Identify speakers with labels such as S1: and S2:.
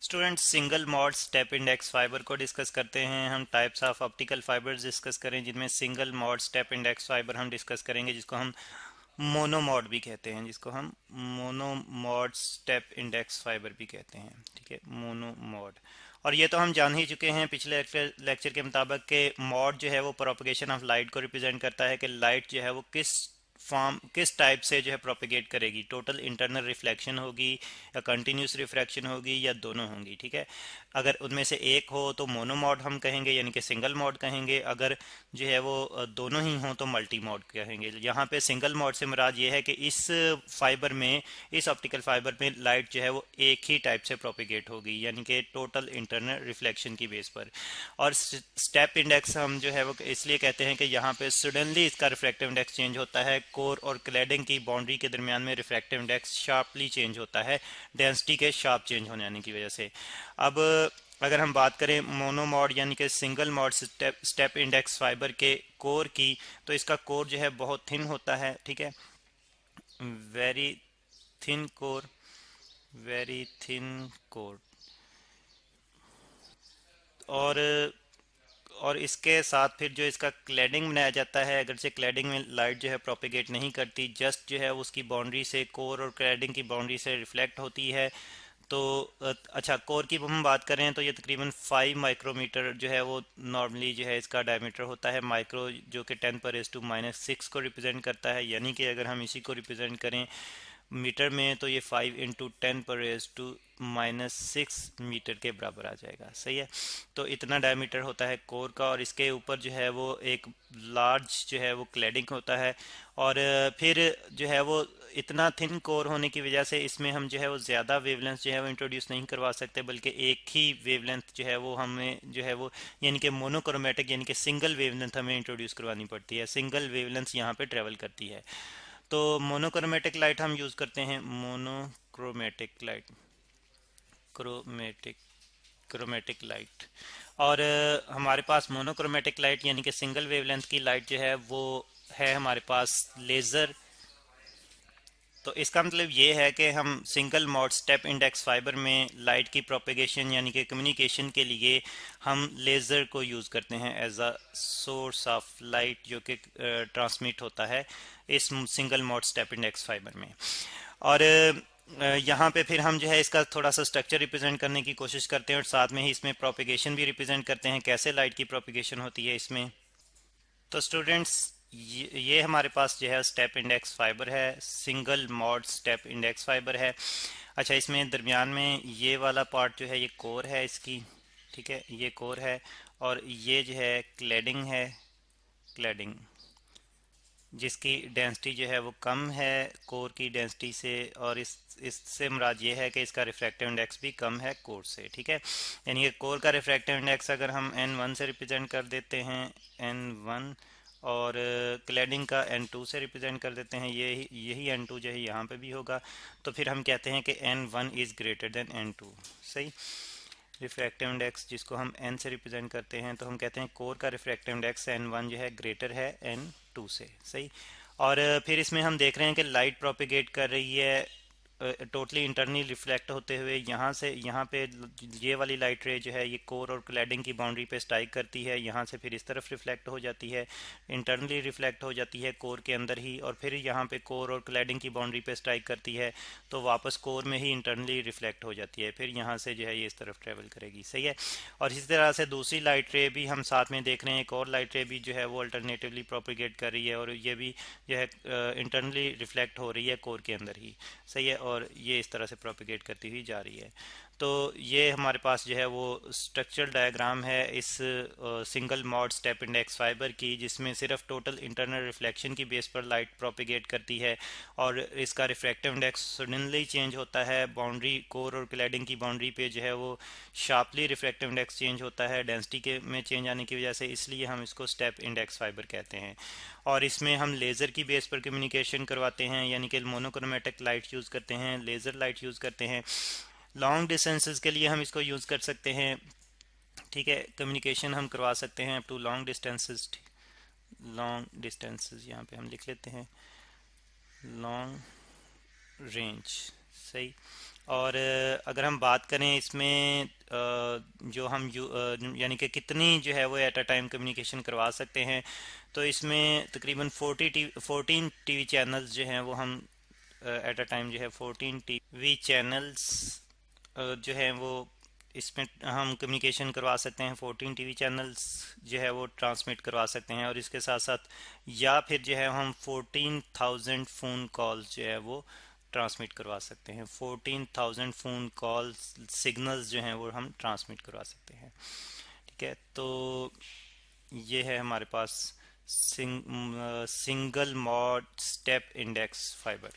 S1: Students single mode step index fibre को discuss करते हैं। हम types of optical fibres discuss करें जिनमें single mode step index fibre हम डिस्कस करेंगे, जिसको हम मोनोमॉड भी कहते हैं, जिसको हम मोनोमॉड स्टेप इंडेक्स फाइबर भी कहते हैं। ठीक है, मोनोमॉड। और ये तो हम जान ही चुके हैं पिछले लेक्चर के मुताबिक कि मॉड जो है वो प्रोपगेशन ऑफ लाइट को रिप्रेजेंट करता है, कि लाइट जो है वो किस टाइप से जो है प्रोपिगेट करेगी। टोटल इंटरनल रिफ्लेक्शन होगी या कंटिन्यूस रिफ्रैक्शन होगी या दोनों होंगी। ठीक है, अगर उनमें से एक हो तो मोनोमॉड हम कहेंगे, यानी कि सिंगल मॉड कहेंगे। अगर जो है वो दोनों ही हों तो मल्टी मॉड कहेंगे। यहाँ पे सिंगल मॉड से मुराद ये है कि फाइबर में इस ऑप्टिकल फाइबर में लाइट जो है वो एक ही टाइप से प्रोपिगेट होगी, यानी कि टोटल इंटरनल रिफ्लेक्शन की बेस पर। और स्टेप इंडेक्स हम जो है वो इसलिए कहते हैं कि यहाँ पे सडनली इसका रिफ्रैक्टिव इंडेक्स चेंज होता है। कोर और क्लैडिंग की बाउंड्री के दरमियान में रिफ्रैक्टिव इंडेक्स शार्पली चेंज होता है डेंसिटी के शार्प चेंज होने की वजह से। अब अगर हम बात करें मोनोमॉड यानी कि single mode step index fibre के कोर की, तो इसका कोर जो है बहुत थिन होता है। ठीक है, very thin core, very thin core. और इसके साथ फिर जो इसका क्लैडिंग बनाया जाता है, अगर से क्लैडिंग में लाइट जो है प्रोपिगेट नहीं करती, जस्ट जो है उसकी बाउंड्री से, कोर और क्लैडिंग की बाउंड्री से रिफ्लेक्ट होती है। तो अच्छा, कोर की हम बात करें तो ये तकरीबन 5 माइक्रोमीटर जो है वो नॉर्मली जो है इसका डायमीटर होता है। माइक्रो जो कि 10⁻⁻⁶ को रिप्रेजेंट करता है, यानी कि अगर हम इसी को रिप्रेजेंट करें मीटर में तो ये 5 × 10⁻⁻⁶ मीटर के बराबर आ जाएगा। सही है, तो इतना डायमीटर होता है कोर का, और इसके ऊपर जो है वो एक लार्ज जो है वो क्लैडिंग होता है। और फिर जो है वो इतना थिन कोर होने की वजह से इसमें हम जो है वो ज़्यादा वेवलेंथ जो है वो इंट्रोड्यूस नहीं करवा सकते, बल्कि एक ही वेवलेंथ जो है वो हमें जो है वो यानी कि मोनोक्रोमेटिक यानी कि सिंगल वेवलेंथ हमें इंट्रोड्यूस करवानी पड़ती है। सिंगल वेवलेंथ यहाँ पे ट्रेवल करती है। तो मोनोक्रोमेटिक लाइट हम यूज़ करते हैं, monochromatic light, chromatic chromatic light. और हमारे पास मोनोक्रोमेटिक लाइट यानी कि सिंगल वेवलेंथ की लाइट जो है वो है हमारे पास लेज़र। तो इसका मतलब ये है कि हम single mode step index fibre में लाइट की प्रोपेगेशन यानी कि कम्युनिकेशन के लिए हम लेज़र को यूज़ करते हैं as a source of light, जो कि ट्रांसमिट होता है इस single mode step index fibre में। और यहाँ पे फिर हम जो है इसका थोड़ा सा स्ट्रक्चर रिप्रेजेंट करने की कोशिश करते हैं, और साथ में ही इसमें प्रोपेगेशन भी रिप्रेजेंट करते हैं, कैसे लाइट की प्रोपेगेशन होती है इसमें। तो स्टूडेंट्स, ये हमारे पास जो है स्टेप इंडेक्स फाइबर है, single mode step index fibre है। अच्छा, इसमें दरमियान में ये वाला पार्ट जो है ये कोर है इसकी। ठीक है, ये कोर है, और ये जो है क्लैडिंग है, क्लैडिंग जिसकी डेंसिटी जो है वो कम है कोर की डेंसिटी से। और इससे मुराद ये है कि इसका रिफ्रैक्टिव इंडेक्स भी कम है कोर से। ठीक है, यानी कि कोर का रिफ्रैक्टिव इंडेक्स अगर हम n1 से रिप्रेजेंट कर देते हैं, n1, और क्लैडिंग का n2 से रिप्रेजेंट कर देते हैं, यही n2 जो है यहाँ पे भी होगा, तो फिर हम कहते हैं कि n1 is greater than n2। सही, रिफ्रैक्टिव इंडेक्स जिसको हम n से रिप्रेजेंट करते हैं, तो हम कहते हैं कोर का रिफ्रैक्टिव इंडेक्स n1 जो है ग्रेटर है n2 से। सही, और फिर इसमें हम देख रहे हैं कि लाइट प्रोपिगेट कर रही है टोटली इंटरनली रिफ्लेक्ट होते हुए। यहाँ से यहाँ पे ये वाली लाइट रे जो है ये कोर और क्लैडिंग की बाउंड्री पे स्ट्राइक करती है, यहाँ से फिर इस तरफ रिफ्लेक्ट हो जाती है, इंटरनली रिफ्लेक्ट हो जाती है कोर के अंदर ही, और फिर यहाँ पे कोर और क्लैडिंग की बाउंड्री पे स्ट्राइक करती है तो वापस कोर में ही इंटरनली रिफ्लेक्ट हो जाती है, फिर यहाँ से जो है ये इस तरफ ट्रेवल करेगी। सही है, और इसी तरह से दूसरी लाइट रे भी हम साथ में देख रहे हैं, एक और लाइट रे भी जो है वो अल्टरनेटिवली प्रोपिगेट कर रही है, और ये भी जो है इंटरनली रिफ्लेक्ट हो रही है कोर के अंदर ही। सही है, और ये इस तरह से प्रोपिगेट करती हुई जा रही है। तो ये हमारे पास जो है वो स्ट्रक्चरल डायग्राम है इस single mode step index fibre की, जिसमें सिर्फ टोटल इंटरनल रिफ्लेक्शन की बेस पर लाइट प्रोपिगेट करती है, और इसका रिफ्रैक्टिव इंडेक्स सडनली चेंज होता है बाउंड्री, कोर और क्लैडिंग की बाउंड्री पे जो है वो शार्पली रिफ्रैक्टिव इंडेक्स चेंज होता है डेंसिटी के में चेंज आने की वजह से, इसलिए हम इसको स्टेप इंडेक्स फाइबर कहते हैं। और इसमें हम लेज़र की बेस पर कम्युनिकेशन करवाते हैं, यानी कि मोनोक्रोमेटिक लाइट यूज़ करते हैं, लेज़र लाइट यूज़ करते हैं। लॉन्ग डिस्टेंसेस के लिए हम इसको यूज़ कर सकते हैं। ठीक है, कम्युनिकेशन हम करवा सकते हैं up to long distances. Long distances यहाँ पे हम लिख लेते हैं लॉन्ग रेंज। सही। और अगर हम बात करें इसमें जो हम यानी कि कितनी जो है वो एट अ टाइम कम्युनिकेशन करवा सकते हैं, तो इसमें तकरीबन 14 टीवी चैनल्स जो हैं वो हम एट अ टाइम जो है 14 टीवी चैनल्स जो है वो इसमें हम कम्युनिकेशन करवा सकते हैं। 14 टीवी चैनल्स जो है वो ट्रांसमिट करवा सकते हैं, और इसके साथ साथ या फिर जो है हम 14,000 फ़ोन कॉल्स जो है वो ट्रांसमिट करवा सकते हैं। 14,000 फ़ोन कॉल्स सिग्नल्स जो हैं वो हम ट्रांसमिट करवा सकते हैं। ठीक है, तो ये है हमारे पास single mode step index fibre.